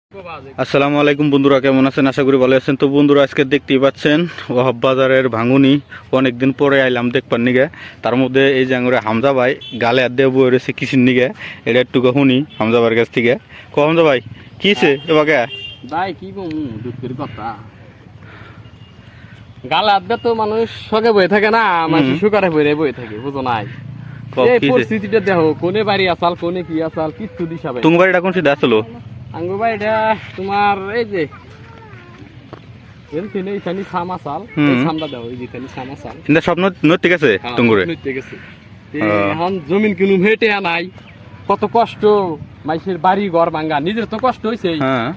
আসসালামু আলাইকুম বন্ধুরা, কেমন আছেন? আশা করি ভালো আছেন। তো বন্ধুরা, আজকে দেখতেই পাচ্ছেন ওহাব বাজারের ভাঙুনি অনেকদিন পরে আইলাম দেখবার নিগে। তার মধ্যে এই যে আঙুরে হামজা ভাই গালে আর দিয়ে বয়ে রয়েছে কিসির নিগে, এটা একটু শুনি হামজা ভাইয়ের কাছ থেকে। হামজা ভাই কিছে এবারে ভাই কি কম দুঃখের কথা, গালে হাত দিয়ে তো মানুষ সঙ্গে বয়ে থাকে না, মানুষ সুকারে বয়ে থাকে, বুঝো নাই? এই পরিস্থিতিটা দেখো, কোনে বাড়ি আসাল কোনে কি আসাল কিচ্ছু দিশা ভাই। তোমার বাড়িটা কোন সিধা আসলো? আঙ্গু ভাই এটা তোমার এই যে এইখানে ছাম আসাল, এই ছামটা দাও, এই যেখানে ছাম আসাল এটা সব নৈতিক আছে তুঙ্গুরে নৈতিক আছে। এখন জমিন কিনু হেঁটে নাই, কত কষ্ট মাইসের বাড়ি ঘর ভাঙ্গা, নিজের তো কষ্ট হয়েছে,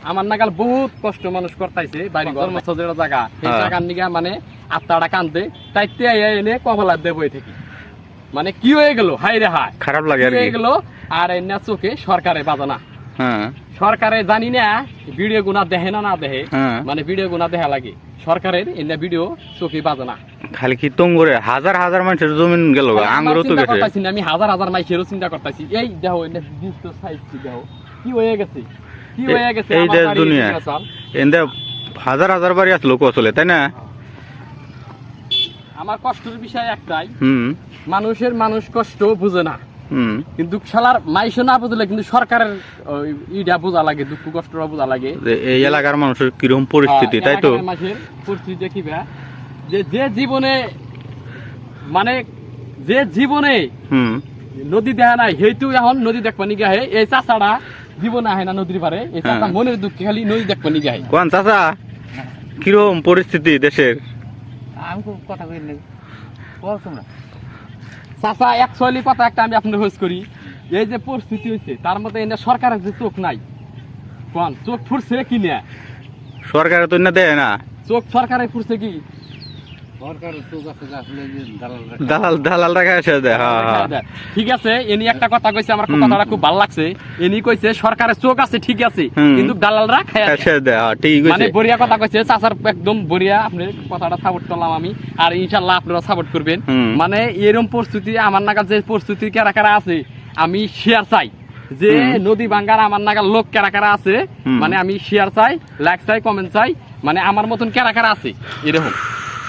আমার নাগাল বহুত কষ্ট মানুষ করতেছে বাড়ি ঘর যেটা জায়গা সেই জায়গার নিগা মানে আত্মাটা কান্দে তাইতে এনে কবলার দিয়ে বই থাকি, মানে কি হয়ে গেল হাই রে হাই খারাপ লাগে হয়ে গেল। আর এনে চোখে সরকারে বাজানা, সরকারে জানি না ভিডিও গুনা দেখে না না দেখে, মানে ভিডিও গুনা দেখা লাগে সরকারের এনে ভিডিও চোখে বাজানা। খালি কি তুঙ্গুরে হাজার হাজার মানুষের জমিন গেল, আঙ্গুরও তো গেছে। আমি হাজার হাজার মাইসেরও চিন্তা করতেছি, এই দেখো দেখো কি হয়ে গেছে, কি হয়ে গেছে। এই দেশ দুনিয়া এনে হাজার হাজার বাড়ি আসলো আসলে, তাই না? আমার কষ্টের বিষয় একটাই, মানুষ কষ্ট বুঝে না, কিন্তু শালার মাইশো না বুঝলে কিন্তু সরকারের ইটা বোঝা লাগে, দুঃখ কষ্টটা বোঝা লাগে এই এলাকার মানুষের কিরকম পরিস্থিতি, তাই তো? মানুষের পরিস্থিতি দেখিবা যে জীবনে মানে যে জীবনে নদী দেখা নাই হেতু এখন নদী দেখবা নিগে আহে, এই চাষাটা জীবনে আহে না নদীর পারে, এই চাষা মনের দুঃখে খালি নদী দেখবা নিগে আহে। কোন চাষা কিরকম পরিস্থিতি দেশের? আমি কথা কই না বল তোমরা চাচা, অ্যাকচুয়ালি কথা একটা আমি আপনাদের হোস করি, এই যে পরিস্থিতি হয়েছে তার মধ্যে এটা সরকারের যে চোখ নাই, কোন চোখ ফুটছে কি না? সরকারে তো না দেয় না, চোখ সরকারে ফুটছে কি? দালাল টাকা এসে দেয়। ঠিক আছে, এনি একটা কথা কইছে, আমার কথাটা খুব ভালো লাগছে। এনি কইছে সরকারের চোখ আছে ঠিক আছে, কিন্তু দালালরা খাইছে দেয়। মানে বড়িয়া কথা কইছে চাচার, একদম বড়িয়া। আপনার কথাটা সাপোর্ট করলাম আমি, আর ইনশাআল্লাহ আপনারা সাপোর্ট করবেন। মানে এরকম পরিস্থিতি আমার নাগাল যে পরিস্থিতি কারা কারা আছে আমি শেয়ার চাই, যে নদী ভাঙ্গার আমার নাগাল লোক কারা কারা আছে, মানে আমি শেয়ার চাই, লাইক চাই, কমেন্ট চাই, মানে আমার মতন কারা কারা আছে এরকম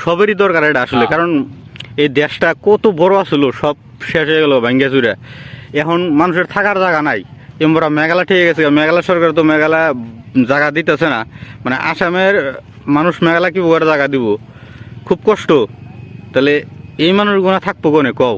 সবেরই দরকার এটা আসলে। কারণ এই দেশটা কত বড় আসলো, সব শেষ হয়ে গেল ভাঙ্গা চুরা, এখন মানুষের থাকার জায়গা নাই। এমরা মেঘালয় ঠিক গেছে, মেঘালয় সরকার তো মেঘালয় জায়গা দিতেছে না, মানে আসামের মানুষ মেঘালয় কি জায়গা দিব, খুব কষ্ট। তাহলে এই মানুষগুলো থাকবো কোনে কও?